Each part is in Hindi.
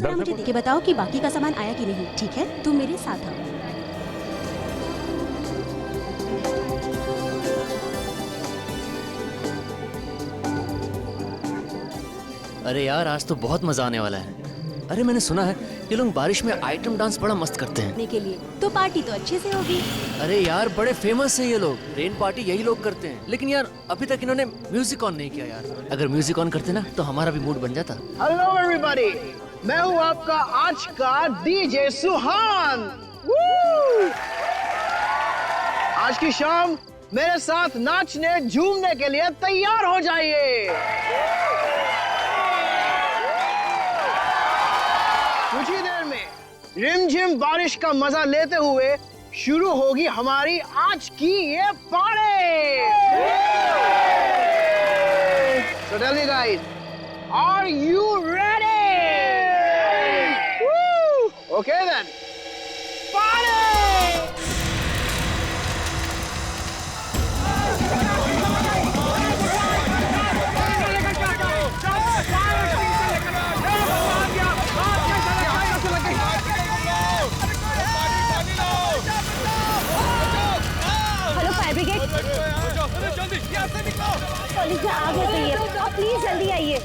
जरा मुझे देख के बताओ कि बाकी का सामान आया कि नहीं, ठीक है? तुम मेरे साथ आओ। अरे यार, आज तो बहुत मजा आने वाला है। अरे मैंने सुना है ये लोग बारिश में आइटम डांस बड़ा मस्त करते हैं। के लिए तो पार्टी तो अच्छे से होगी। अरे यार, बड़े फेमस हैं ये लोग। रेन पार्टी यही लोग करते हैं। लेकिन यार अभी तक इन्होंने म्यूजिक ऑन नहीं किया यार। अगर म्यूजिक ऑन करते ना तो हमारा भी मूड बन जाता। हेलो एवरीबॉडी, मैं हूँ आपका आज का डीजे सुहान। आज की शाम मेरे साथ नाचने झूमने के लिए तैयार हो जाइए। कुछ ही देर में रिमझिम बारिश का मजा लेते हुए शुरू होगी हमारी आज की ये party. So tell me guys, are you ready? Woo! Okay then, party! Police में आग लग गई है, आप प्लीज जल्दी आइए।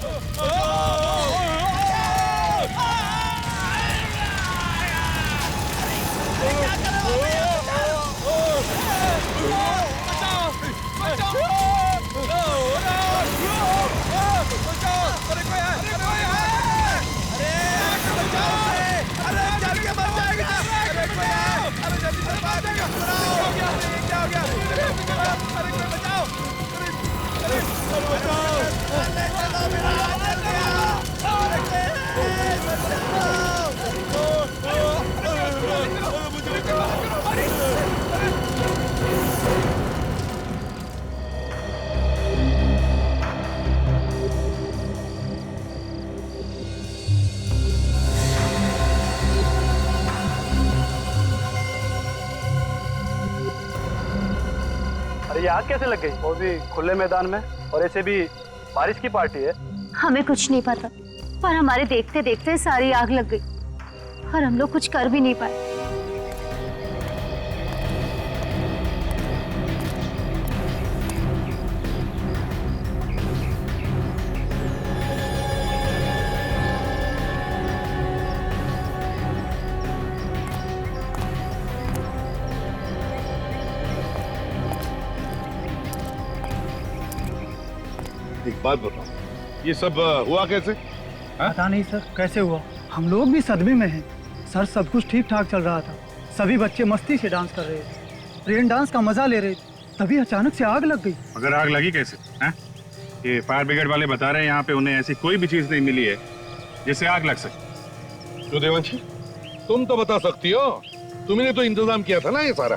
अरे ये आग कैसे लग गई? वो भी खुले मैदान में, और ऐसे भी बारिश की पार्टी है। हमें कुछ नहीं पता, पर हमारे देखते देखते सारी आग लग गई और हम लोग कुछ कर भी नहीं पाए। एक बात बताओ, ये सब हुआ कैसे? पता नहीं सर, कैसे हुआ? हम लोग भी सदमे में हैं। सर सब कुछ ठीक ठाक चल रहा था, सभी बच्चे मस्ती से डांस कर रहे थे, रेन डांस का मजा ले रहे थे, तभी अचानक से आग लग गई। मगर आग लगी कैसे? हैं? ये फायर ब्रिगेड वाले बता रहे हैं यहाँ पे उन्हें ऐसी कोई भी चीज नहीं मिली है जिससे आग लग सके। तो देवांशी, तुम तो बता सकती हो, तुमने तो इंतजाम किया था ना ये सारा।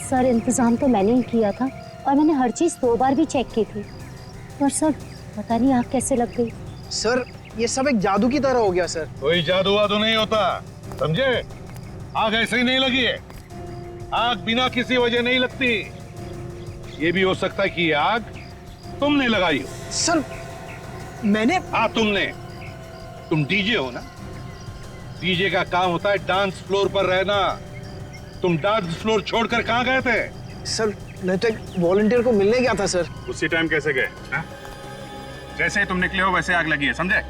सर इंतजाम तो मैंने ही किया था और मैंने हर चीज 2 बार भी चेक की थी, पर सर पता नहीं आग कैसे लग गई। सर ये सब एक जादू की तरह हो गया सर। कोई जादू वादू नहीं होता, समझे? आग ऐसे ही नहीं लगी है, आग बिना किसी वजह नहीं लगती। ये भी हो सकता है कि ये आग तुमने लगाई हो। सर मैंने? हाँ तुमने। तुम डीजे हो ना, डीजे का काम होता है डांस फ्लोर पर रहना। तुम डांस फ्लोर छोड़कर कहाँ गए थे? सर मैं तो एक वॉलंटियर को मिलने गया था सर। उसी टाइम कैसे गए? जैसे ही तुम निकले हो वैसे आग लगी है, समझे?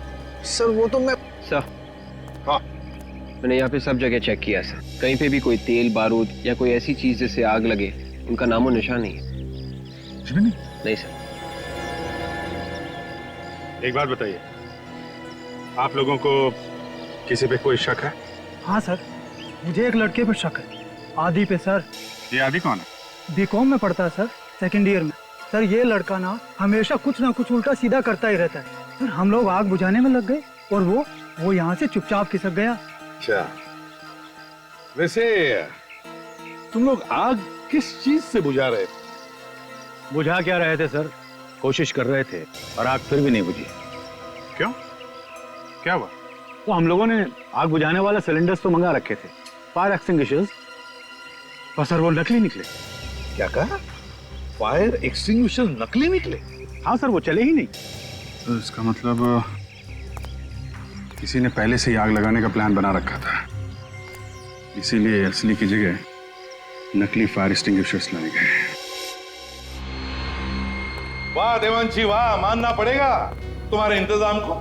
सर वो तो मैं। सर हाँ मैंने यहाँ पे सब जगह चेक किया सर, कहीं पे भी कोई तेल बारूद या कोई ऐसी चीज जिससे आग लगे उनका नामो निशान नहीं है। नहीं सर। एक बात बताइए, आप लोगों को किसी पे कोई शक है? हाँ सर, मुझे एक लड़के पर शक है, आदि पे सर। ये आदि कौन है? बीकॉम में पढ़ता है सर, 2nd ईयर में। सर ये लड़का ना हमेशा कुछ ना कुछ उल्टा सीधा करता ही रहता है। सर हम लोग आग बुझाने में लग गए और वो यहाँ से चुपचाप खिसक गया। अच्छा, वैसे तुम लोग आग किस चीज से बुझा रहे थे? बुझा क्या रहे थे सर, कोशिश कर रहे थे और आग फिर भी नहीं बुझी। क्यों? क्या हुआ? तो हम लोगों ने आग बुझाने वाला सिलेंडर्स तो मंगा रखे थे, फायर एक्सटिंग्विशर्स, पर सर वो नकली निकले। क्या कहा? फायर एक्सटिंग्विशर नकली निकले? हाँ सर, वो चले ही नहीं। तो इसका मतलब किसी ने पहले से ही आग लगाने का प्लान बना रखा था, इसीलिए असली की जगह नकली फायर एक्सटिंग्विशर्स लाए गए। वाह देवांशी वाह, मानना पड़ेगा तुम्हारे इंतजाम को।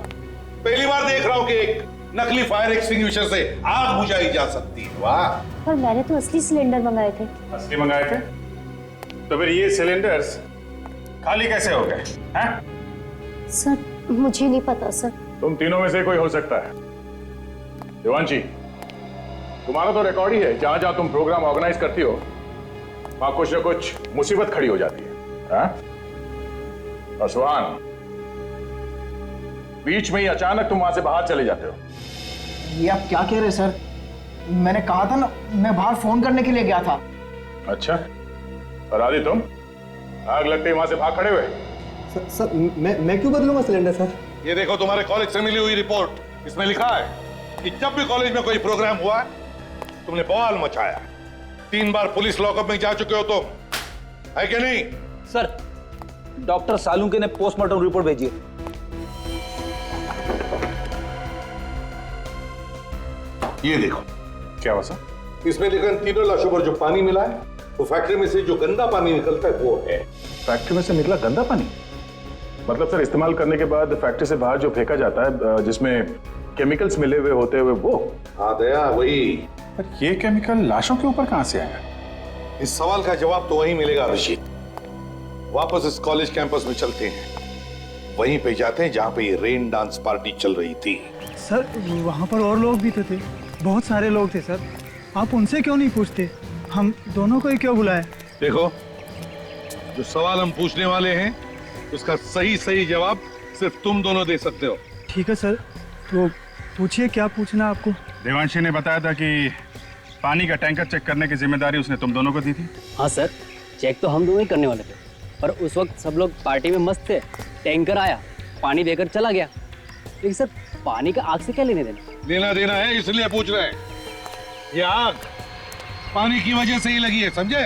पहली बार देख रहा हूं कि एक नकली फायर एक्सटिंग्विशर से आग बुझाई जा सकती है। वाह। पर मैंने तो असली सिलेंडर मंगाए थे। असली मंगाए थे? तो फिर ये सिलेंडर्स खाली कैसे हो गए हैं? सर मुझे नहीं पता सर। तुम तीनों में से कोई हो सकता है। देवांशी, तुम्हारा तो रिकॉर्ड ही है, जहां जहां तुम प्रोग्राम ऑर्गेनाइज करती हो वहां कुछ ना कुछ मुसीबत खड़ी हो जाती है। और सुहान, बीच में ही अचानक तुम वहां से बाहर चले जाते हो। ये आप क्या कह रहे हैं सर? मैंने कहा था ना, मैं बाहर फोन करने के लिए गया था। अच्छा, और आदि तुम आग लगते ही वहां से भाग खड़े हुए? सर मैं क्यों बदलूंगा सिलेंडर सर? ये देखो तुम्हारे कॉलेज से मिली हुई रिपोर्ट, इसमें लिखा है कि जब भी कॉलेज में कोई प्रोग्राम हुआ तुमने बवाल मचाया। 3 बार पुलिस लॉकअप में जा चुके हो तुम, है कि नहीं? सर, डॉक्टर सालुंके ने पोस्टमार्टम रिपोर्ट भेजी है। ये देखो क्या हुआ सर? इसमें लिखा है 3 लाशों पर जो पानी मिला है वो फैक्ट्री में से जो गंदा पानी निकलता है वो है। फैक्ट्री में से निकला गंदा पानी? मतलब सर, इस्तेमाल करने के बाद फैक्ट्री से बाहर जो फेंका जाता है जिसमें केमिकल्स मिले हुए होते हुए वो? हाँ दया, वही। पर ये केमिकल लाशों के ऊपर कहां से आया? इस सवाल का जवाब तो वहीं मिलेगा अभिजीत। वापस इस कॉलेज कैंपस में चलते हैं, वहीं पे जाते हैं जहां पे ये रेन डांस पार्टी चल रही थी। सर वहाँ पर और लोग भी तो थे, बहुत सारे लोग थे सर। आप उनसे क्यों नहीं पूछते? हम दोनों को ही क्यों बुलाए? देखो, जो सवाल हम पूछने वाले हैं उसका सही जवाब सिर्फ तुम दोनों दे सकते हो। ठीक है सर, तो पूछिए क्या पूछना आपको। देवांशी ने बताया था कि पानी का टैंकर चेक करने की जिम्मेदारी उसने तुम दोनों को दी थी। हाँ सर, चेक तो हम दोनों ही करने वाले थे, पर उस वक्त सब लोग पार्टी में मस्त थे। टैंकर आया, पानी देकर चला गया। लेकिन सर, पानी का आग से क्या लेने लेना देना है, इसलिए पूछ रहे हैं। ये आग पानी की वजह से ही लगी है, समझे?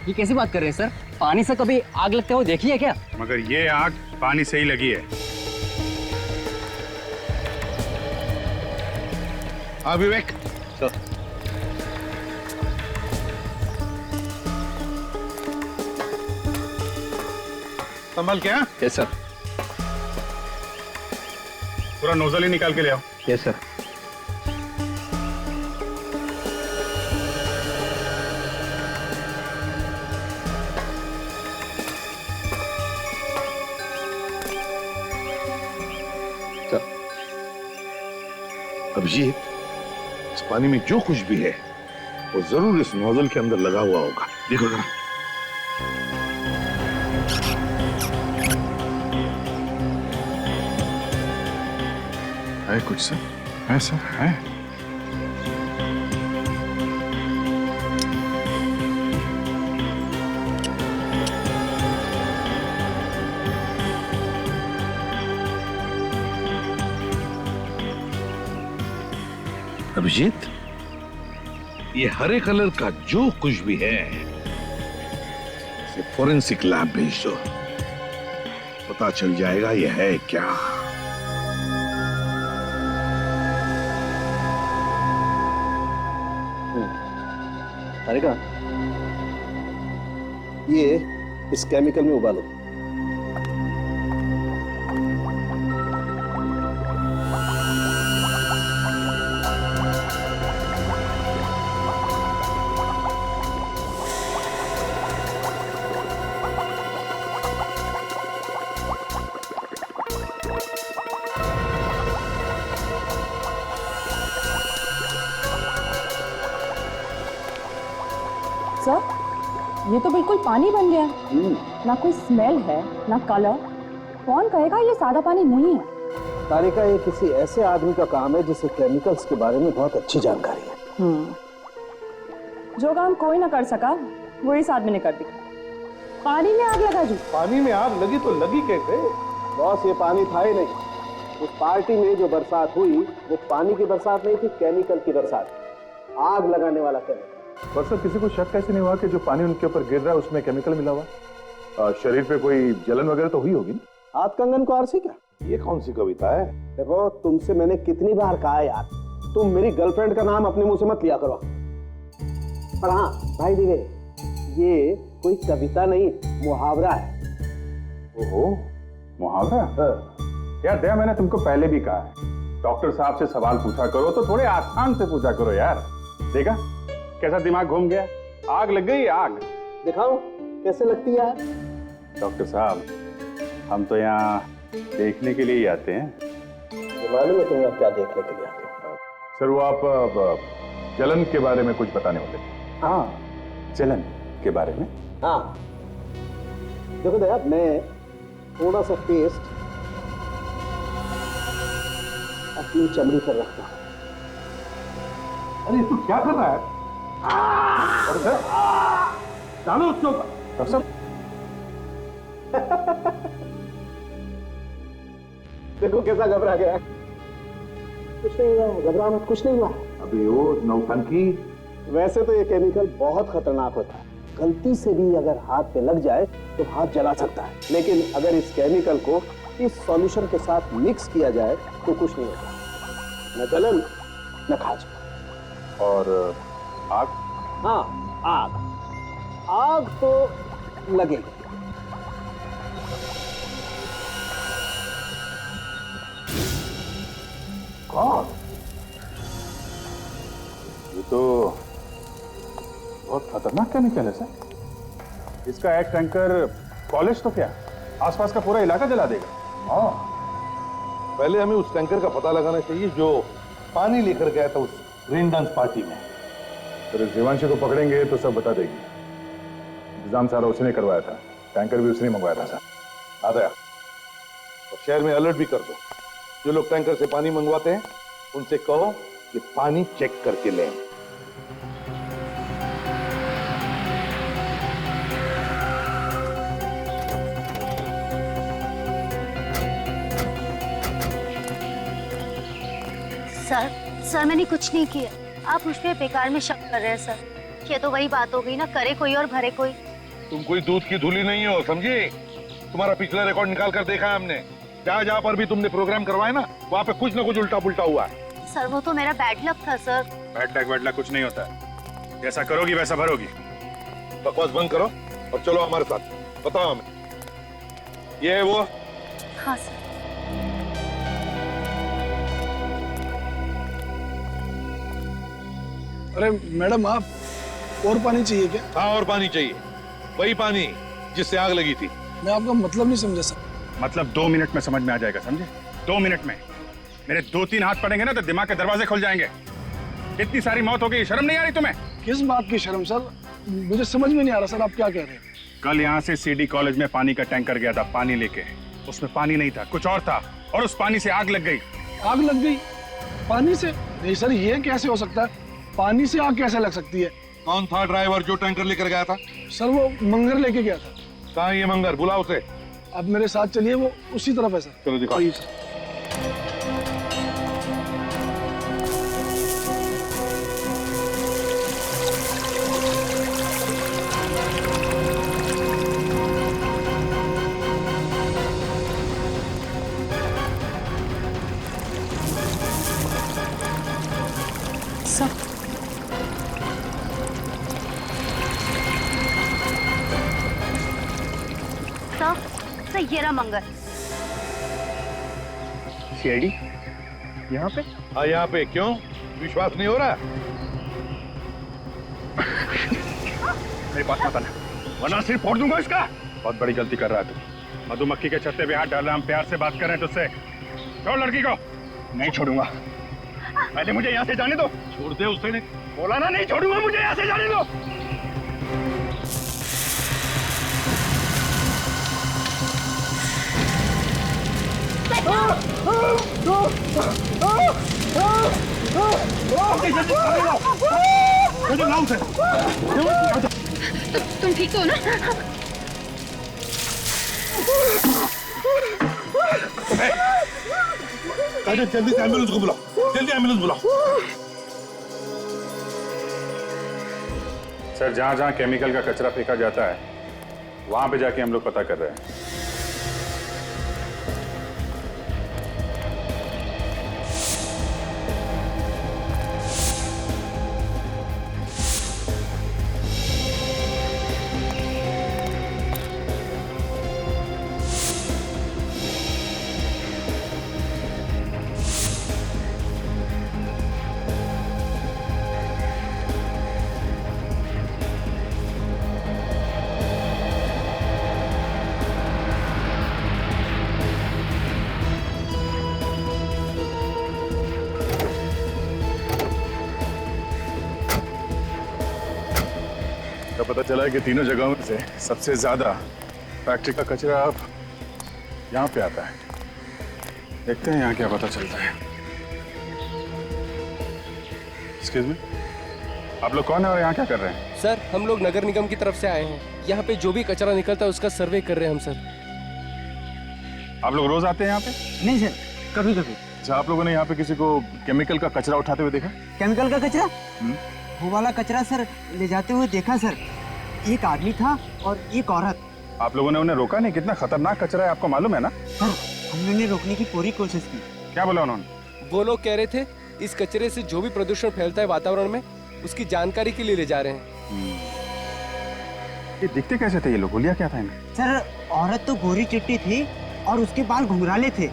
ये कैसी बात कर रहे हैं सर? पानी से कभी आग लगते हुए देखी है क्या? मगर ये आग पानी से ही लगी है। हाँ विवेक, संभल क्या? Yes sir. पूरा नोजल ही निकाल के ले आओ। Yes sir. अभिजीत, इस पानी में जो कुछ भी है वो जरूर इस नोजल के अंदर लगा हुआ होगा। देखो जरा। है कुछ सर? है सर, है। अभिजीत, ये हरे कलर का जो कुछ भी है इसे फोरेंसिक लैब भेज दो, पता चल जाएगा ये है क्या। तारिका, ये इस केमिकल में उबालो। सर, ये तो बिल्कुल पानी बन गया। ना कोई स्मेल है, ना कलर। कौन कहेगा ये सादा पानी नहीं है? तारिका, ये किसी ऐसे आदमी का काम है जिसे केमिकल्स के बारे में बहुत अच्छी जानकारी है। जो काम कोई ना कर सका वो इस आदमी ने कर दिया। पानी में आग लगा दी। पानी में आग लगी तो लगी कैसे? बॉस, ये पानी था ही नहीं। उस पार्टी में जो बरसात हुई वो पानी की बरसात नहीं थी, केमिकल की बरसात। आग लगाने वाला केमिकल। पर सर, किसी को शक कैसे नहीं हुआ कि जो पानी उनके ऊपर गिर रहा है उसमें केमिकल मिला हुआ? शरीर पे कोई जलन वगैरह तो हुई होगी? हाथ कंगन को आरसी क्या? ये कौन सी कविता है? देखो, तुमसे मैंने कितनी बार कहा है यार, तुम मेरी गर्लफ्रेंड का नाम अपने मुंह से मत लिया करो। पर हाँ भाई दिवे, ये कोई कविता नहीं, मुहावरा है। ओहो, मुहावरा? यार दया, मैंने तुमको पहले भी कहा है, डॉक्टर साहब से सवाल पूछा करो तो थोड़े आसान से पूछा करो यार। देखा कैसा दिमाग घूम गया? आग लग गई, आग। दिखाओ कैसे लगती है? डॉक्टर साहब, हम तो यहाँ देखने के लिए ही आते हैं। मालूम है तुम यहाँ क्या देखने के लिए आते हो? सर, वो आप जलन के बारे में कुछ बताने वाले थे। हाँ, जलन के बारे में। हाँ देखो दया, मैं थोड़ा सा पेस्ट अपनी चमड़ी पर रखता हूँ। अरे तू क्या कर रहा है? अरे सर, डालो उसको। डॉक्टर साहब, देखो कैसा घबरा गया। कुछ नहीं हुआ है, घबरा मत, कुछ नहीं हुआ है। अभी वो नौटंकी। वैसे तो ये केमिकल बहुत खतरनाक होता है, गलती से भी अगर हाथ पे लग जाए तो हाथ जला सकता है। लेकिन अगर इस केमिकल को इस सॉल्यूशन के साथ मिक्स किया जाए तो कुछ नहीं होता, न जलन न खाज। और आग? हाँ, आग। आग तो लगेगी। कौन? ये तो बहुत खतरनाक केमिकल है सर। इसका एक टैंकर कॉलेज तो क्या, आसपास का पूरा इलाका जला देगा। हाँ, पहले हमें उस टैंकर का पता लगाना चाहिए जो पानी लेकर गया था उस रेन डांस पार्टी में। तो जीवांशी को पकड़ेंगे तो सब बता देगी। इंतजाम सारा उसने करवाया था, टैंकर भी उसने मंगवाया था सर। आ गया। और शहर में अलर्ट भी कर दो, जो लोग टैंकर से पानी मंगवाते हैं उनसे कहो कि पानी चेक करके लें। सर मैंने कुछ नहीं किया, आप मुझ पे बेकार में शक कर रहे हैं सर। ये तो वही बात हो गई ना, करे कोई और भरे कोई। तुम कोई दूध की धूली नहीं हो, समझी? तुम्हारा पिछला रिकॉर्ड निकाल कर देखा है हमने। जहाँ पर भी तुमने प्रोग्राम करवाया ना, वहाँ पे कुछ ना कुछ उल्टा पुल्टा हुआ है। सर वो तो मेरा बैड लक था सर। बैड लक वैड लक कुछ नहीं होता है, जैसा करोगी वैसा भरोगी। बकवास बंद करो और चलो हमारे साथ। बताओ हमें, ये है वो? हाँ सर। अरे मैडम, आप और पानी चाहिए क्या? हाँ, और पानी चाहिए, वही पानी जिससे आग लगी थी। मैं आपका मतलब नहीं समझा सर। मतलब 2 मिनट में समझ में आ जाएगा, समझे? 2 मिनट में मेरे 2-3 हाथ पड़ेंगे ना तो दिमाग के दरवाजे खुल जाएंगे। इतनी सारी मौत हो गई, शर्म नहीं आ रही तुम्हें? किस बात की शर्म सर? मुझे समझ में नहीं आ रहा सर, आप क्या कह रहे हैं? कल यहाँ से सीडी कॉलेज में पानी का टैंकर गया था पानी लेके, उसमें पानी नहीं था, कुछ और था, और उस पानी से आग लग गई। आग लग गई? पानी से? नहीं सर, ये कैसे हो सकता है? पानी से आग कैसे लग सकती है? कौन था ड्राइवर जो टैंकर लेकर गया था? सर वो मंगर लेके गया था। कहाँ ये मंगर? बुलाओ उसे। आप मेरे साथ चलिए, वो उसी तरफ है सर। चलो दिखाओ। सर ये रहा मंगर। सीआईडी यहाँ पे? हाँ यहाँ पे। क्यों, विश्वास नहीं हो रहा? मेरे पास मत आना, वरना सिर फोड़ दूंगा इसका। बहुत बड़ी गलती कर रहा है तू। मधुमक्खी के छत्ते पे हाथ डाल रहा, हम प्यार से बात कर रहे हैं तुझसे। छोड़ लड़की को। नहीं छोड़ूंगा, पहले मुझे यहाँ से जाने दो। छोड़ दे उसे। नहीं बोला ना, नहीं छोड़ूंगा, मुझे यहाँ से जाने दो। तुम ठीक हो ना? जल्दी से एम्बुलेंस को बुलाओ, जल्दी एम्बुलेंस बुलाओ। सर, जहाँ जहाँ केमिकल का कचरा फेंका जाता है वहां पे जाके हम लोग पता कर रहे हैं। पता चला है कि तीनों जगहों में से सबसे ज्यादा फैक्ट्री का कचरा अब यहाँ पे आता है। देखते हैं यहाँ क्या पता चलता है। एक्सक्यूज मी, आप लोग कौन है और यहाँ क्या कर रहे हैं? सर हम लोग नगर निगम की तरफ से आए हैं। यहाँ पे जो भी कचरा निकलता है उसका सर्वे कर रहे हैं हम सर। आप लोग रोज आते हैं यहाँ पे? नहीं सर, कभी कभी। अच्छा, आप लोगों ने यहाँ पे किसी को केमिकल का कचरा उठाते हुए देखा? केमिकल का कचरा? वो वाला कचरा सर ले जाते हुए देखा सर। एक आदमी था और एक औरत। आप लोगों ने उन्हें रोका नहीं? कितना खतरनाक कचरा है, आपको मालूम है ना? सर हमने रोकने की पूरी कोशिश की। क्या बोला उन्होंने? वो लोग कह रहे थे इस कचरे से जो भी प्रदूषण फैलता है वातावरण में उसकी जानकारी के लिए ले जा रहे हैं। ये दिखते कैसे थे ये लोग? बोलिया क्या था इन्हें? सर औरत तो गोरी चिट्टी थी और उसके बाल घुंघराले थे,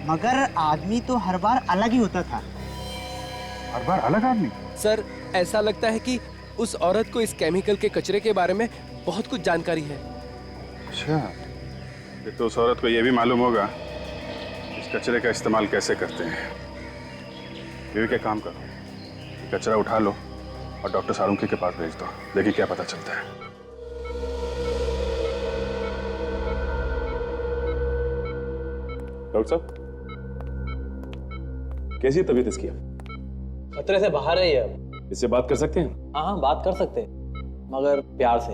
मगर आदमी तो हर बार अलग ही होता था। हर बार अलग आदमी? सर ऐसा लगता है कि उस औरत को इस केमिकल के कचरे के बारे में बहुत कुछ जानकारी है। अच्छा, ये तो उस औरत को ये भी मालूम होगा इस कचरे का इस्तेमाल कैसे करते हैं। ये क्या काम करो, कचरा उठा लो और डॉक्टर सारुंकी के पास भेज दो, देखिए क्या पता चलता है। डॉक्टर साहब, कैसी है तबीयत इसकी? खतरे से बाहर है ये अब। इससे बात कर सकते हैं? हाँ बात कर सकते हैं, मगर प्यार से।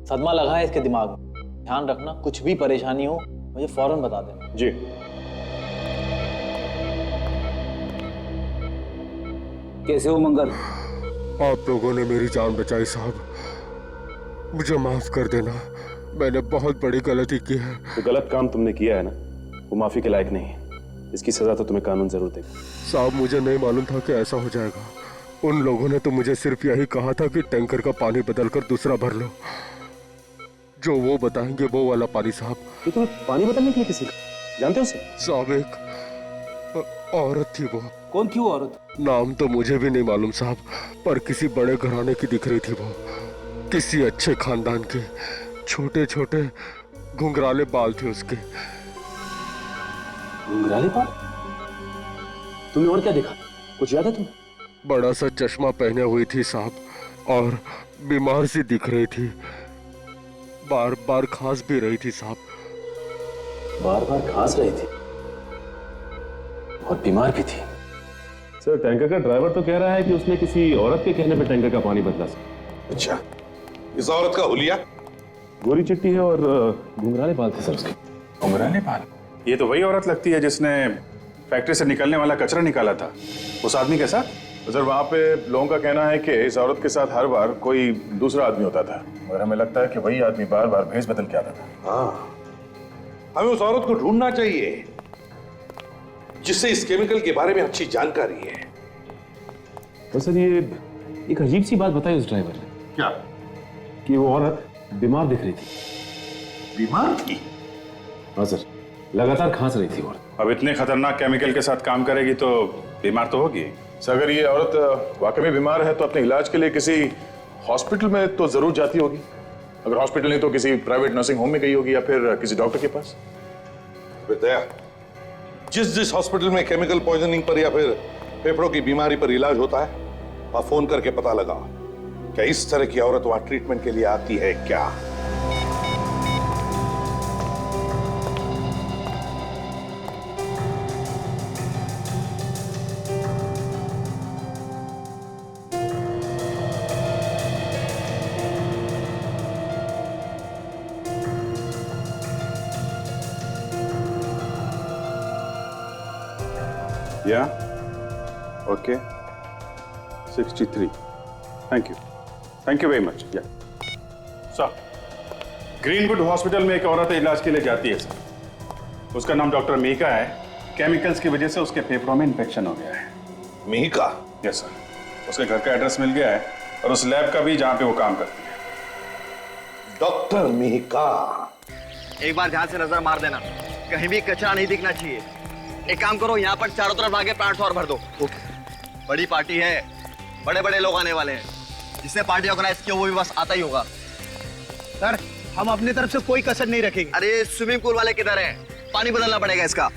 सदमा लगा है इसके दिमाग में। ध्यान रखना, कुछ भी परेशानी हो मुझे फौरन बता देना। जी। कैसे हो मंगल? आप लोगों ने मेरी जान बचाई साहब, मुझे माफ कर देना, मैंने बहुत बड़ी गलती की है। तो गलत काम तुमने किया है ना, वो माफी के लायक नहीं है। इसकी सजा तो तुम्हें कानून जरूर देगा। साहब मुझे नहीं मालूम था कि ऐसा हो जाएगा। उन लोगों ने तो मुझे सिर्फ यही कहा था कि टैंकर का पानी बदलकर दूसरा भर लो। जो वो बताएंगे वो वाला पानी साहब। तो तुम्हें पानी बदलने के लिए किसी का जानते हो उसे? साहब एक औरत थी। वो कौन थी वो औरत? नाम तो मुझे भी नहीं मालूम साहब, पर किसी बड़े घराने की दिख रही थी वो, किसी अच्छे खानदान की। छोटे छोटे घुंघराले बाल थे उसके। घुंघराले बाल? तुमने और क्या देखा, कुछ याद है तुम्हें? बड़ा सा चश्मा पहने हुई थी साहब और बीमार सी दिख रही थी, बार बार खांस भी रही थी साहब। बार बार खांस रही थी और बीमार भी थी। सर टैंकर का ड्राइवर तो कह रहा है कि उसने किसी औरत के कहने पे टैंकर का पानी बदला सर। अच्छा, इस औरत का हुलिया? गोरी चिट्टी है और घुंघराले बाल थे सर उसके। घुंघराले बाल? ये तो वही औरत लगती है जिसने फैक्ट्री से निकलने वाला कचरा निकाला था उस आदमी के साथ। सर वहाँ पे लोगों का कहना है कि इस औरत के साथ हर बार कोई दूसरा आदमी होता था, मगर हमें लगता है कि वही आदमी बार बार भेष बदल के आता था। हाँ, हमें उस औरत को ढूंढना चाहिए जिससे इस केमिकल के बारे में अच्छी जानकारी है। तो सर ये एक अजीब सी बात बताई उस ड्राइवर ने। क्या? कि वो औरत बीमार दिख रही थी। बीमार थी? हाँ सर, लगातार खांस रही थी औरत। अब इतने खतरनाक केमिकल के साथ काम करेगी तो बीमार तो होगी। सर अगर ये औरत वाकई में बीमार है तो अपने इलाज के लिए किसी हॉस्पिटल में तो जरूर जाती होगी। अगर हॉस्पिटल नहीं तो किसी प्राइवेट नर्सिंग होम में गई होगी या फिर किसी डॉक्टर के पास। बेटा, जिस हॉस्पिटल में केमिकल पॉइजनिंग पर या फिर फेफड़ों की बीमारी पर इलाज होता है, वहां फोन करके पता लगा क्या इस तरह की औरत वहां ट्रीटमेंट के लिए आती है क्या। Yeah. Okay. 63. Thank you. Thank you very much. Yeah. Sir, greenwood hospital में एक औरत इलाज के लिए जाती है सर। उसका नाम डॉक्टर मीका है। केमिकल्स की वजह से उसके फेफड़ों में इन्फेक्शन हो गया है। मीका? Yes sir. उसके घर का एड्रेस मिल गया है और उस लैब का भी जहाँ पे वो काम करती है। डॉक्टर मीका। एक बार ध्यान से नजर मार देना, कहीं भी कचरा नहीं दिखना चाहिए। एक काम करो, यहाँ पर चारों तरफ आगे प्लांट्स और भर दो। बड़ी पार्टी है, बड़े बड़े लोग आने वाले हैं। जिसने पार्टी ऑर्गेनाइज किया वो भी बस आता ही होगा। सर हम अपनी तरफ से कोई कसर नहीं रखेंगे। अरे स्विमिंग पूल वाले किधर हैं? पानी बदलना पड़ेगा इसका।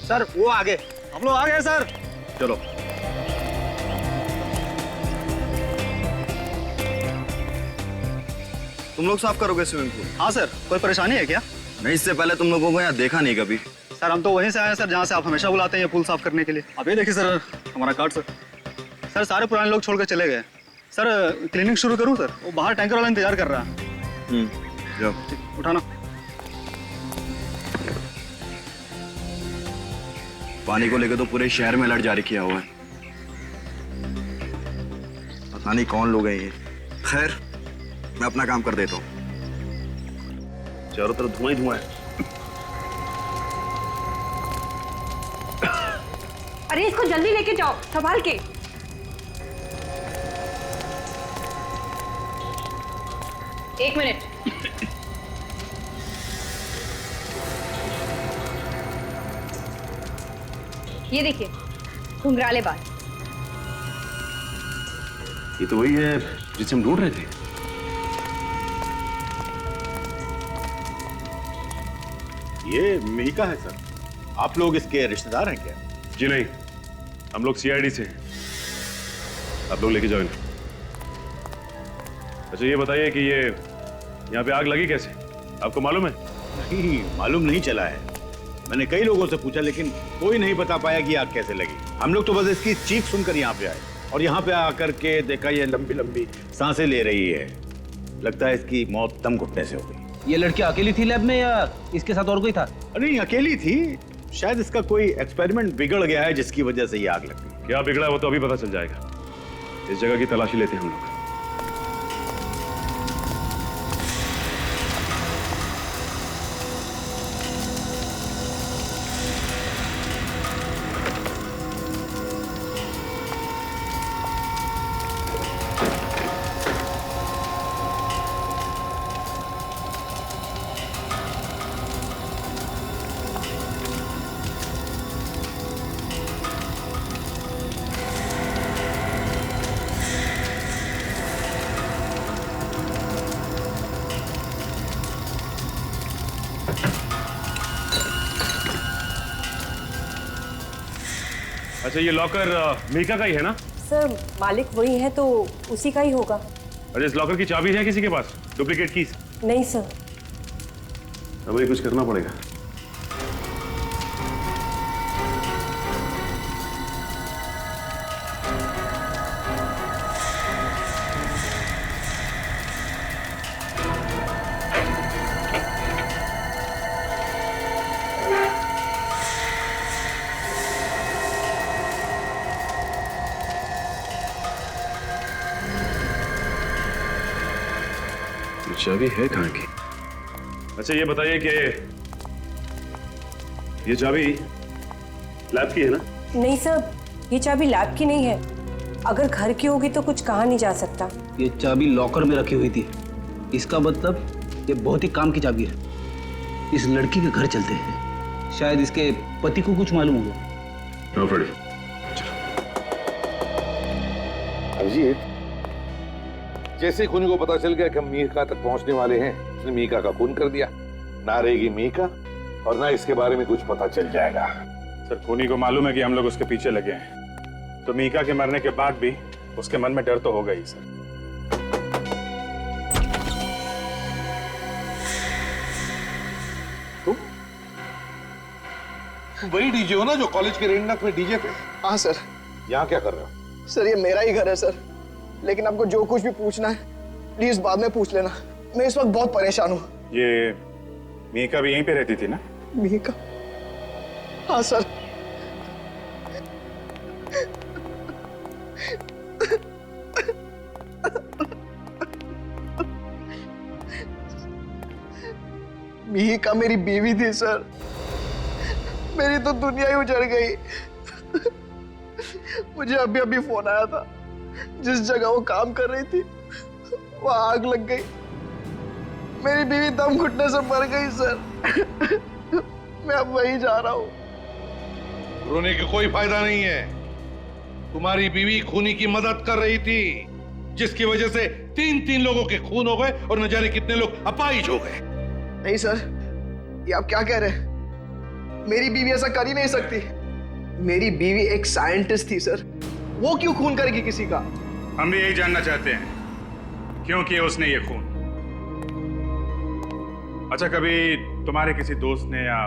सर वो आगे, हम लोग आ गए सर। चलो। तुम लोग साफ करोगे स्विमिंग पूल? हाँ सर, कोई परेशानी है क्या? नहीं, इससे पहले तुम लोगों को यहाँ देखा नहीं कभी। सर हम तो वहीं से आए हैं सर, जहाँ से आप हमेशा बुलाते हैं ये पुल साफ करने के लिए। अब ये देखिए सर, हमारा कार्ड सर। सर सारे पुराने लोग छोड़ कर चले गए। सर क्लीनिंग शुरू करूँ सर? वो बाहर टैंकर वाला इंतजार कर रहा है। जाओ। उठाना। पानी को लेकर तो पूरे शहर में अलर्ट जारी किया हुआ है। पता नहीं कौन लोग हैं ये। खैर, मैं अपना काम कर देता हूँ। चारों तरफ धुआं ही धुआं है। अरे इसको जल्दी लेके जाओ, संभाल के। एक मिनट। ये देखिए, घुंघराले बाल। ये तो वही है जिसे हम ढूंढ रहे थे। ये मीका है सर। आप लोग इसके रिश्तेदार हैं क्या? जी नहीं, हम लोग सीआईडी से हैं। आप लोग लेके जाओ इन्हें। अच्छा ये बताइए कि ये यहाँ पे आग लगी कैसे? आपको मालूम है? नहीं, मालूम नहीं चला है। मैंने कई लोगों से पूछा लेकिन कोई नहीं बता पाया कि आग कैसे लगी। हम लोग तो बस इसकी चीख सुनकर यहाँ पे आए और यहाँ पे आकर के देखा ये लंबी लंबी सांसें ले रही है। लगता है इसकी मौत दम घुटने से हो गई। ये लड़की अकेली थी लैब में या इसके साथ और कोई था? नहीं, अकेली थी। शायद इसका कोई एक्सपेरिमेंट बिगड़ गया है जिसकी वजह से ये आग लग गई। क्या बिगड़ा है वो तो अभी पता चल जाएगा। इस जगह की तलाशी लेते हैं हम लोग। अच्छा ये लॉकर मीका का ही है ना? सर मालिक वही है तो उसी का ही होगा। अच्छा इस लॉकर की चाबी है किसी के पास? Duplicate keys? नहीं सर। अब ये कुछ करना पड़ेगा। चाबी है कहाँ की? अच्छा ये बताइए कि ये चाबी लैब की है ना? नहीं सर, ये चाबी लैब की नहीं है। अगर घर की होगी तो कुछ कहा नहीं जा सकता। ये चाबी लॉकर में रखी हुई थी। इसका मतलब ये बहुत ही काम की चाबी है। इस लड़की के घर चलते हैं, शायद इसके पति को कुछ मालूम होगा। अभिजीत, जैसे ही खूनी को पता चल गया कि हम मीका तक पहुंचने वाले हैं, उसने मीका का खून कर दिया। ना रहेगी मीका और ना इसके बारे में कुछ पता चल जाएगा। सर खूनी को मालूम है कि हम लोग उसके पीछे लगे हैं, तो मीका के मरने के बाद भी उसके मन में डर तो होगा ही सर। तुम वही डीजे हो ना जो कॉलेज के रेंडक में डीजे थे? हाँ सर। यहाँ क्या कर रहे हो? सर ये मेरा ही घर है सर, लेकिन आपको जो कुछ भी पूछना है प्लीज बाद में पूछ लेना। मैं इस वक्त बहुत परेशान हूँ। ये मीका भी यहीं पे रहती थी ना? मीका? हाँ सर। मीका मेरी बीवी थी सर। मेरी तो दुनिया ही उजड़ गई। मुझे अभी अभी फोन आया था, जिस जगह वो काम कर रही थी वहां आग लग गई। मेरी बीवी दम घुटने से मर गई सर। मैं अब वहीं जा रहा हूँ। रोने का कोई फायदा नहीं है। तुम्हारी बीवी खूनी की मदद कर रही थी, जिसकी वजह से 3 लोगों के खून हो गए और न जाने कितने लोग अपाहिज हो गए। नहीं सर, ये आप क्या कह रहे हैं? मेरी बीवी ऐसा कर ही नहीं सकती। मेरी बीवी एक साइंटिस्ट थी सर, वो क्यों खून करेगी किसी का? हम भी यही जानना चाहते हैं, क्यों किया उसने ये खून। अच्छा, कभी तुम्हारे किसी दोस्त ने या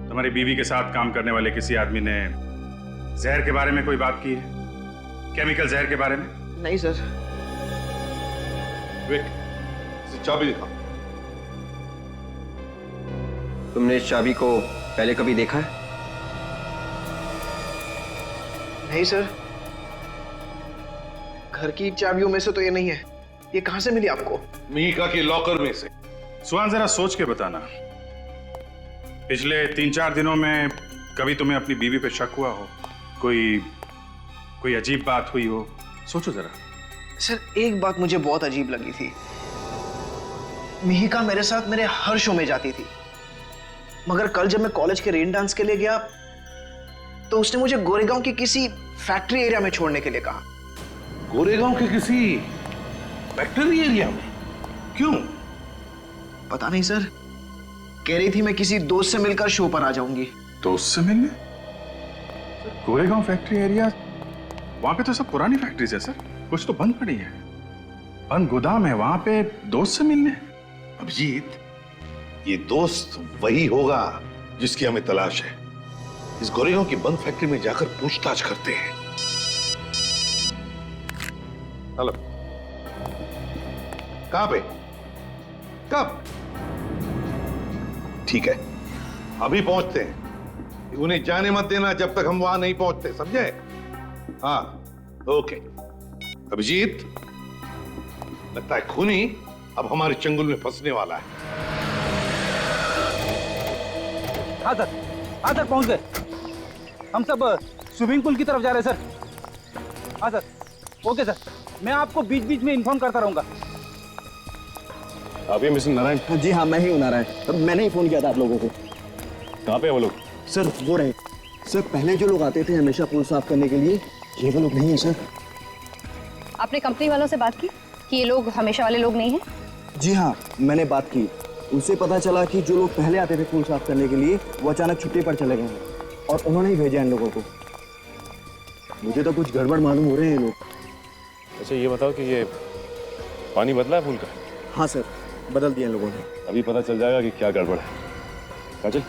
तुम्हारी बीवी के साथ काम करने वाले किसी आदमी ने जहर के बारे में कोई बात की है? केमिकल जहर के बारे में? नहीं सर। इसे चाबी दिखा। तुमने इस चाबी को पहले कभी देखा है? नहीं सर, घर की चाबियों में से तो ये नहीं है। ये कहां से मिली आपको? मिहिका के लॉकर में से। सुहान, जरा सोच के बताना, पिछले 3-4 दिनों में कभी तुम्हें अपनी बीवी पे शक हुआ हो? कोई अजीब बात हुई हो? सोचो जरा। सर, एक बात मुझे बहुत अजीब लगी थी। मिहिका मेरे साथ मेरे हर शो में जाती थी, मगर कल जब मैं कॉलेज के रेन डांस के लिए गया तो उसने मुझे गोरेगांव की किसी फैक्ट्री एरिया में छोड़ने के लिए कहा। गोरेगांव के किसी फैक्ट्री एरिया में? क्यों? पता नहीं सर, कह रही थी मैं किसी दोस्त से मिलकर शो पर आ जाऊंगी। दोस्त से मिलने? गोरेगांव फैक्ट्री एरिया, वहां पे तो सब पुरानी फैक्ट्रीज है सर, कुछ तो बंद पड़ी है, बंद गोदाम है, वहां पे दोस्त से मिलने? अभिजीत, ये दोस्त वही होगा जिसकी हमें तलाश है। इस गोरेगांव की बंद फैक्ट्री में जाकर पूछताछ करते हैं। हेलो, कहां पे? कब? ठीक है, अभी पहुंचते हैं। उन्हें जाने मत देना जब तक हम वहां नहीं पहुंचते, समझे? हाँ, ओके। अभिजीत, लगता है खूनी अब हमारे चंगुल में फंसने वाला है। हाँ सर, पहुंच गए। हम सब स्विमिंग पूल की तरफ जा रहे हैं सर। हाँ सर, ओके सर, मैं आपको बीच बीच में इन्फॉर्म करता रहूंगा। आप ही मिस्टर नारायण? जी हाँ, मैं ही हूँ नारायण। मैंने ही फोन किया था आप लोगों को। कहाँ पे वो लोग? सर वो रहे। सर, पहले जो लोग आते थे हमेशा पूल साफ करने के लिए, ये वो लोग नहीं है सर। आपने कंपनी वालों से बात की कि ये लोग हमेशा वाले लोग नहीं हैं? जी हाँ, मैंने बात की। उनसे पता चला कि जो लोग पहले आते थे पूल साफ करने के लिए वो अचानक छुट्टी पर चले गए हैं और उन्होंने ही भेजा इन लोगों को। मुझे तो कुछ गड़बड़ मालूम हो रहे हैं ये लोग। अच्छा, ये बताओ कि ये पानी बदला है पूल का? हाँ सर, बदल दिया इन लोगों ने। अभी पता चल जाएगा कि क्या गड़बड़ है। काजल,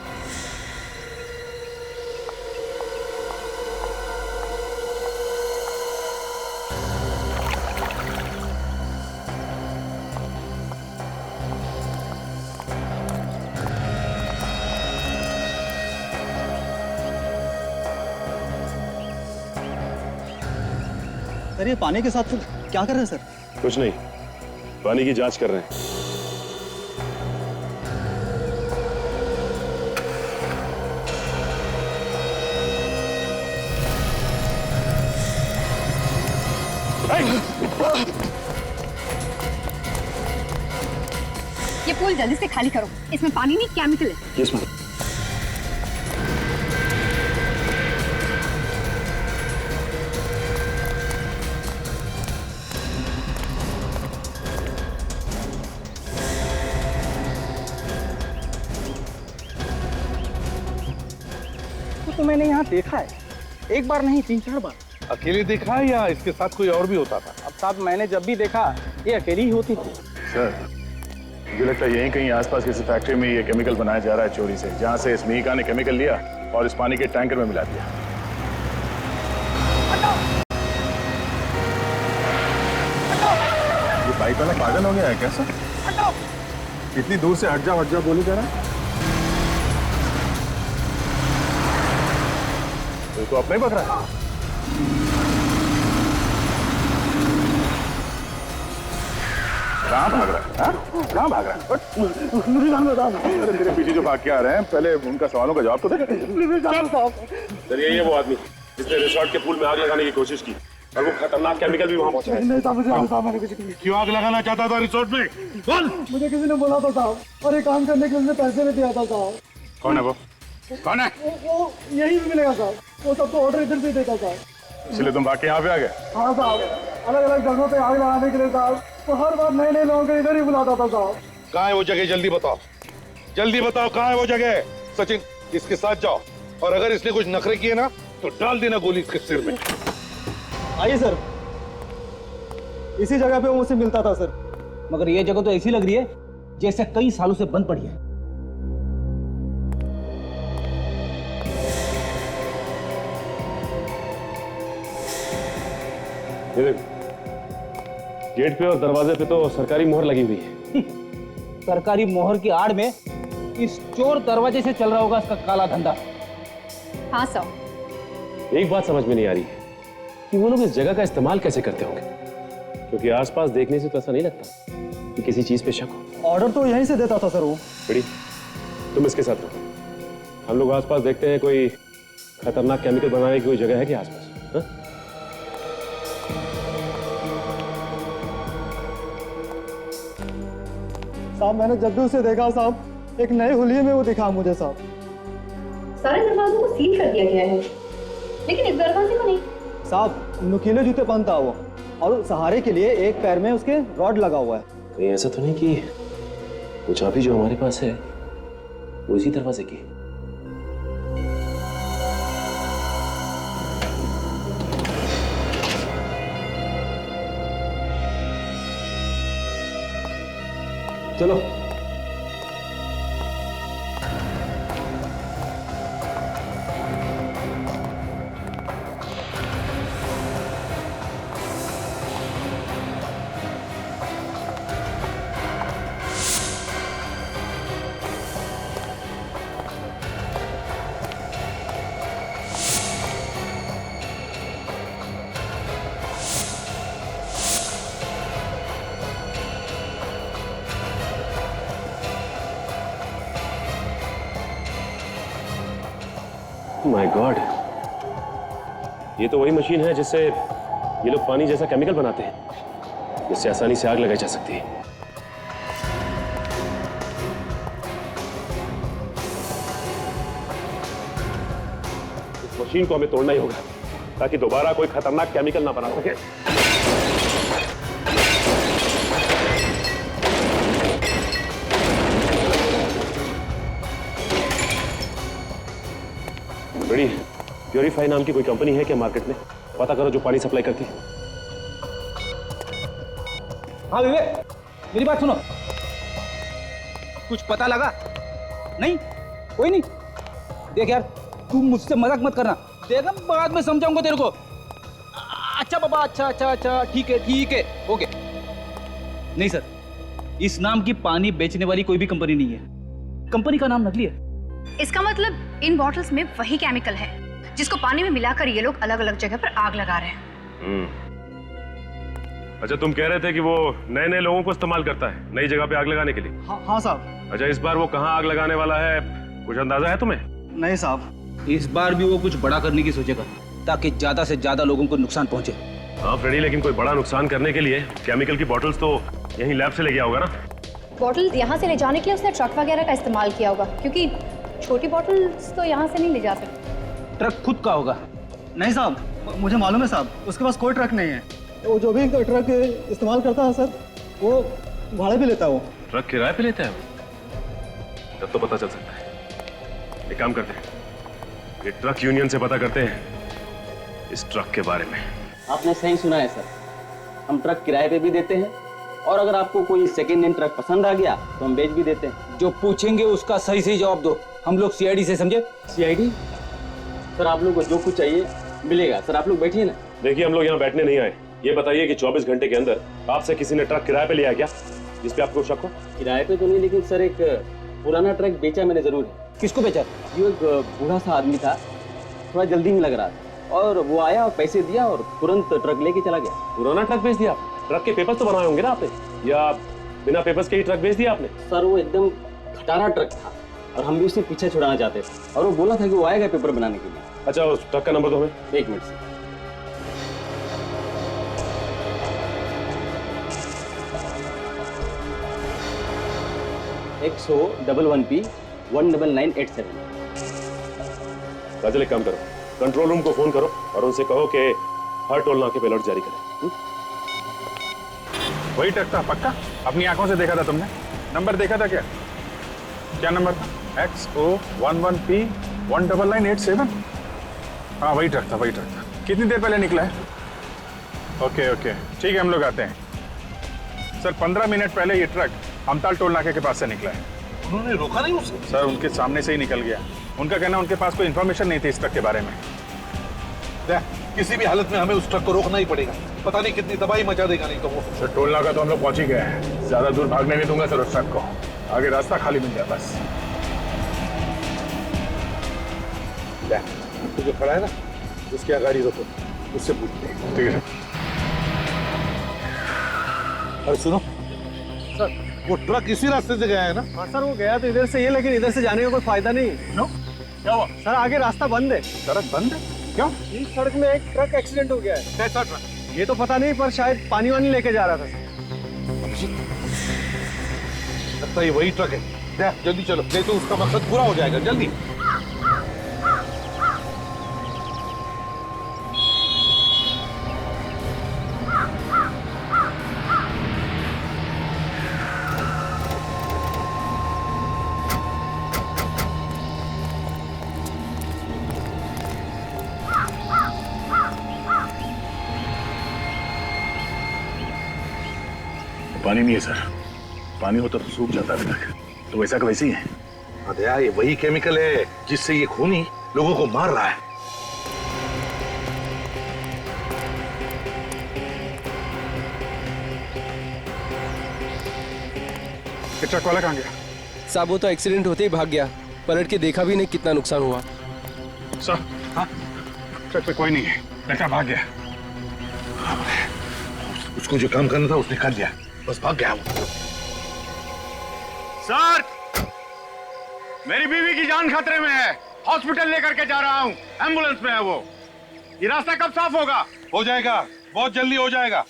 सर ये पानी के साथ क्या कर रहे हैं सर? कुछ नहीं, पानी की जांच कर रहे हैं। ये पूल जल्दी से खाली करो, इसमें पानी नहीं केमिकल है। Yes ma'am. तो मैंने यहाँ देखा है, एक बार नहीं 3-4 बार। अकेले देखा है या इसके साथ कोई और भी होता था? अब साहब, मैंने जब भी देखा ये अकेली ही होती थी। सर, मुझे लगता है यहीं कहीं आसपास किसी फैक्ट्री में ये केमिकल बनाया जा रहा है चोरी से, जहां से इस मिहिका ने केमिकल लिया और इस पानी के टैंकर में मिला दिया। ये बाइक वाला पागल हो गया है क्या सर? इतनी दूर से हट जा बोली जा रहा है। तो अपने ही पक रहा है। कहाँ भाग रहा है? कहाँ भाग रहा है? अरे तेरे पीछे जो भाग के आ रहे हैं, पहले उनका सवालों का जवाब तो दे। सर, यही है वो आदमी जिसने रिसोर्ट के पूल में आग लगाने की कोशिश की और वो खतरनाक केमिकल भी वहां पहुंचा है। क्यों आग लगाना चाहता था रिसोर्ट में? बोल। मुझे किसी ने बोला था साहब, और ये काम करने के लिए पैसे भी दिया था साहब। कौन है वो? कौन है? वो यही भी मिलेगा साहब, वो सबको ऑर्डर इधर से देता साहब। इसलिए तुम भाग के यहाँ पे आ गए? हाँ साहब, अलग अलग जगहों पे आग लगाने के लिए साहब, तो हर बार नए नए लोगों को इधर ही बुलाता था साहब। कहाँ है वो जगह? जल्दी बताओ, जल्दी बताओ, कहाँ है वो जगह? सचिन, इसके साथ जाओ और अगर इसने कुछ नखरे किए ना तो डाल देना गोली इसके सिर में। आइए सर, इसी जगह पे वो मुझसे मिलता था सर। मगर ये जगह तो ऐसी लग रही है जैसे कई सालों से बंद पड़ी है। गेट पे और दरवाजे पे तो सरकारी मोहर लगी हुई है। सरकारी मोहर की आड़ में इस चोर दरवाजे से चल रहा होगा इसका काला धंधा। हाँ सर। एक बात समझ में नहीं आ रही है कि वो लोग इस जगह का इस्तेमाल कैसे करते होंगे, क्योंकि आसपास देखने से तो ऐसा नहीं लगता कि किसी चीज पे शक हो। ऑर्डर तो यहीं से देता था सर वो। बड़ी, तुम इसके साथ रहो। हम लोग आसपास देखते हैं कोई खतरनाक केमिकल बनाने की कोई जगह है क्या आसपास? हाँ? साहब मैंने जब भी उसे देखा साहब, एक नए हुलिये में वो दिखा मुझे साहब। सारे दरवाजों को सील कर दिया गया है, लेकिन इस दरवाजे को नहीं। साहब नुकीले जूते पहनता वो, और सहारे के लिए एक पैर में उसके रॉड लगा हुआ है। कहीं ऐसा तो नहीं कि वो चाबी जो हमारे पास है वो इसी दरवाजे की? चलो माय गॉड, ये तो वही मशीन है जिससे ये लोग पानी जैसा केमिकल बनाते हैं, जिससे आसानी से आग लगाई जा सकती है। इस मशीन को हमें तोड़ना ही होगा ताकि दोबारा कोई खतरनाक केमिकल ना बना सके। बड़ी, प्योरीफाई नाम की कोई कंपनी है क्या मार्केट में? पता करो जो पानी सप्लाई करती है। हाँ विवेक, मेरी बात सुनो। कुछ पता लगा? नहीं? कोई नहीं? देख यार, तू मुझसे मजाक मत करना। देख हम बाद में समझाऊंगा तेरे को। अच्छा बाबा, अच्छा, ठीक है, ओके। नहीं सर, इस नाम की पानी बेचने वाली कोई भी कंपनी नहीं है। कंपनी का नाम नकली है। इसका मतलब इन बॉटल्स में वही केमिकल है जिसको पानी में मिलाकर ये लोग अलग अलग जगह पर आग लगा रहे हैं। अच्छा, तुम कह रहे थे कि वो नए नए लोगों को इस्तेमाल करता है नई जगह पे आग लगाने के लिए? हाँ साहब। अच्छा, इस बार वो कहाँ आग लगाने वाला है, कुछ अंदाजा है तुम्हें? नहीं साहब। इस बार भी वो कुछ बड़ा करने की सोचेगा ताकि ज्यादा से ज्यादा लोगों को नुकसान पहुंचे। हाँ फ्रेडी, लेकिन कोई बड़ा नुकसान करने के लिए केमिकल की बॉटल्स तो यहीं लैब से ले गया होगा ना? बॉटल यहाँ से ले जाने के लिए उसने ट्रक वगैरह का इस्तेमाल किया होगा, क्योंकि छोटी बॉटल्स तो यहाँ से नहीं ले जा सकते। ट्रक खुद का होगा। नहीं साहब, मुझे मालूम है साहब, उसके पास कोई ट्रक नहीं है। वो जो भी ट्रक इस्तेमाल करता है सर, वो भाड़े पे लेता है। वो ट्रक किराए पे लेता है वो? तब तो पता चल सकता है। एक काम करते हैं, ये ट्रक यूनियन से पता करते हैं इस ट्रक के बारे में। आपने सही सुना है सर, हम ट्रक किराए पे भी देते हैं, और अगर आपको कोई सेकेंड हैंड ट्रक पसंद आ गया तो हम बेच भी देते हैं। जो पूछेंगे उसका सही सही जवाब दो। हम लोग सीआईडी से, समझे? सीआईडी? सर आप लोग को जो कुछ चाहिए मिलेगा। सर आप लोग बैठिए ना। देखिए, हम लोग यहाँ बैठने नहीं आए। ये बताइए कि 24 घंटे के अंदर आपसे किसी ने ट्रक किराए पे लिया क्या जिस पे आपको शक हो? किराए पे तो नहीं, लेकिन सर एक पुराना ट्रक बेचा मैंने जरूर है। किसको बेचा? जो एक बूढ़ा सा आदमी था, थोड़ा जल्दी में लग रहा था, और वो आया और पैसे दिया और तुरंत ट्रक लेके चला गया। पुराना ट्रक बेच दिया? ट्रक के पेपर्स तो बनाए होंगे ना आपने, या बिना पेपर्स के ही ट्रक बेच दिया आपने? सर वो एकदम खटारा ट्रक था और हम भी उससे पीछे छुड़ाना चाहते थे, और वो बोला था कि वो आएगा पेपर बनाने के लिए। अच्छा, उस ट्रक का नंबर दो हमें। एक मिनट से। XO11P 19987। काजल, एक काम करो, कंट्रोल रूम को फोन करो और उनसे कहो कि हर टोल नाके पे अलर्ट जारी करें। वही ट्रक था पक्का? अपनी आंखों से देखा था तुमने? नंबर देखा था क्या? क्या नंबर था? XO11P 19987? हाँ वही ट्रक था, वही ट्रक था। कितनी देर पहले निकला है? ओके, ठीक है, हम लोग आते हैं। सर 15 मिनट पहले ये ट्रक हमताल टोल नाके के पास से निकला है। उन्होंने रोका नहीं उसे? सर उनके सामने से ही निकल गया। उनका कहना उनके पास कोई इन्फॉर्मेशन नहीं थी इस ट्रक के बारे में। किसी भी हालत में हमें उस ट्रक को रोकना ही पड़ेगा, पता नहीं कितनी तबाही मचा देगा नहीं तो वो। सर टोल नाका तो हम लोग पहुंच ही गए हैं, ज्यादा दूर भागने नहीं दूंगा सर उस ट्रक को, आगे रास्ता खाली मिल जाए बस। तो जो खड़ा है ना उसकी गाड़ी रोको, उससे पूछते हैं। ठीक है अरे सुनो सर, वो ट्रक इसी रास्ते से गया है ना? हाँ सर, वो गया तो इधर से ही, लेकिन इधर से जाने का कोई फायदा नहीं। क्यों? क्या हुआ? सर आगे रास्ता बंद है। सड़क बंद है? क्यों? इस सड़क में एक ट्रक एक्सीडेंट हो गया है। कैसा ट्रक? ये तो पता नहीं, पर शायद पानी वानी लेके जा रहा था। लगता है वही ट्रक है। जल्दी चलो, नहीं तो उसका मकसद पूरा हो जाएगा। जल्दी। पानी नहीं है सर, पानी होता तो सूख जाता अभी तक। तो वैसा का वैसे ही है। अरे यार, ये वही केमिकल है जिससे ये खूनी लोगों को मार रहा है। ट्रक वाला कहाँ गया? साहब वो तो एक्सीडेंट होते ही भाग गया, पलट के देखा भी नहीं कितना नुकसान हुआ। सर हाँ, ट्रक पे कोई नहीं है, लगता भाग गया। उसको जो काम करना था उसने कर दिया, बस भाग गया वो। सर, मेरी बीवी की जान खतरे में है, हॉस्पिटल लेकर के जा रहा हूँ, एम्बुलेंस में है वो। ये रास्ता कब साफ होगा? हो जाएगा, बहुत जल्दी हो जाएगा।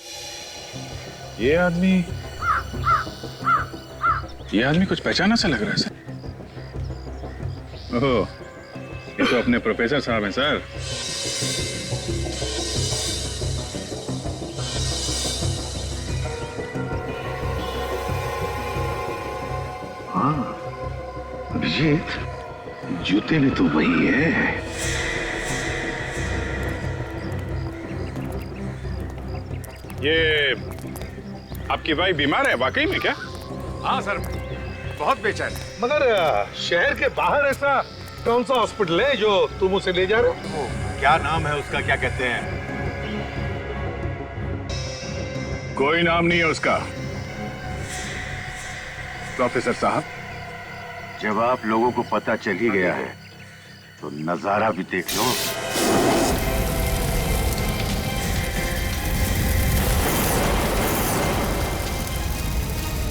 ये आदमी कुछ पहचाना सा लग रहा है सर। ओह, ये तो अपने प्रोफेसर साहब हैं सर। हाँ, अभिजीत, जूते में तो वही है। ये आपकी वाइफ बीमार है वाकई में क्या? हाँ सर, बहुत बेचैन। मगर शहर के बाहर ऐसा कौन सा हॉस्पिटल है जो तुम उसे ले जा रहे हो? क्या नाम है उसका, क्या कहते हैं? कोई नाम नहीं है उसका। प्रोफेसर साहब, जब आप लोगों को पता चल ही गया है तो नजारा भी देख लो।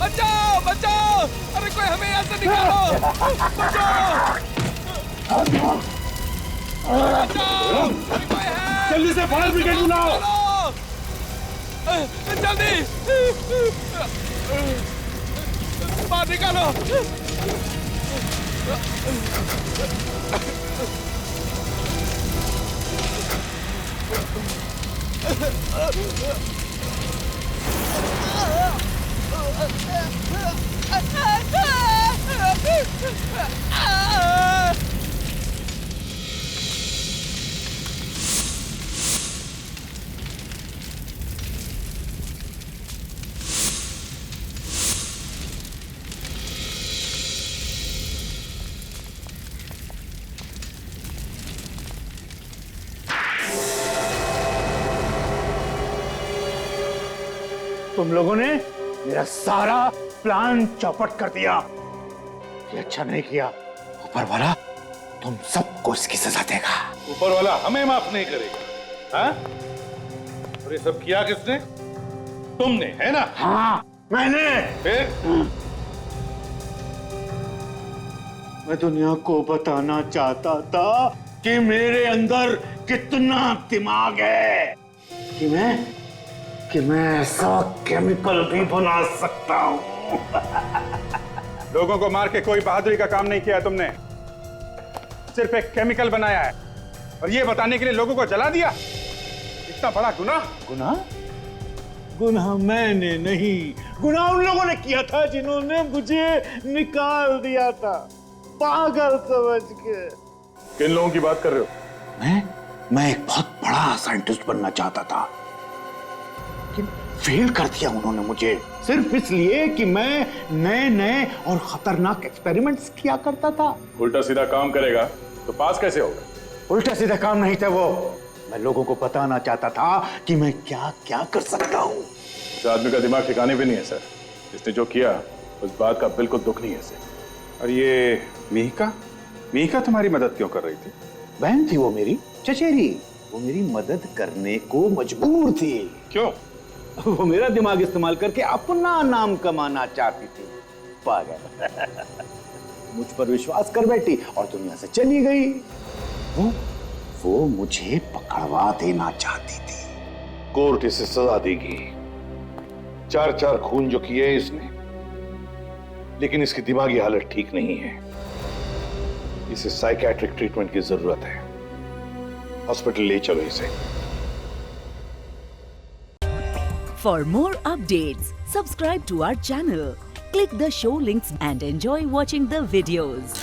बचाओ बचाओ, अरे कोई हमें यहाँ से निकालो, बचाओ बचाओ, अरे कोई है, जल्दी से फायर ब्रिगेड बुलाओ। जल्दी बाहर निकालो। तुम लोगों ने मेरा सारा प्लान चौपट कर दिया। ये अच्छा नहीं किया। ऊपर वाला तुम सबको इसकी सजा देगा। ऊपर वाला हमें माफ नहीं करेगा। हाँ? और ये सब किया किसने? तुमने, है ना? हाँ, मैंने। फिर? मैं दुनिया को बताना चाहता था कि मेरे अंदर कितना दिमाग है, कि मैं ऐसा केमिकल भी बना सकता हूँ। लोगों को मार के कोई बहादुरी का काम नहीं किया है तुमने, सिर्फ एक केमिकल बनाया है और ये बताने के लिए लोगों को जला दिया। इतना बड़ा गुनाह। गुनाह? गुनाह मैंने नहीं, गुनाह उन लोगों ने किया था जिन्होंने मुझे निकाल दिया था, पागल समझ के। किन लोगों की बात कर रहे हो? मैं एक बहुत बड़ा साइंटिस्ट बनना चाहता था, फेल कर दिया उन्होंने मुझे, सिर्फ इसलिए कि मैं नए नए और खतरनाक एक्सपेरिमेंट्स किया करता था। उल्टा सीधा काम करेगा तो पास कैसे होगा? उल्टा सीधा काम नहीं था वो, मैं लोगों को बताना चाहता था कि मैं क्या क्या कर सकता हूँ। उस आदमी का दिमाग ठिकाने पे नहीं है सर। जिसने जो किया उस बात का बिल्कुल दुख नहीं है सर। और ये मिहिका तुम्हारी मदद क्यों कर रही थी? बहन थी वो मेरी, चचेरी। वो मेरी मदद करने को मजबूर थी। क्यों? वो मेरा दिमाग इस्तेमाल करके अपना नाम कमाना चाहती थी। पागल। मुझ पर विश्वास कर बैठी और दुनिया से चली गई। वो मुझे पकड़वा देना चाहती थी। कोर्ट इसे सजा देगी। 4 खून जो किए इसने, लेकिन इसकी दिमागी हालत ठीक नहीं है। इसे साइकियाट्रिक ट्रीटमेंट की जरूरत है। हॉस्पिटल ले चलो इसे। For more updates, subscribe to our channel, click the show links and enjoy watching the videos.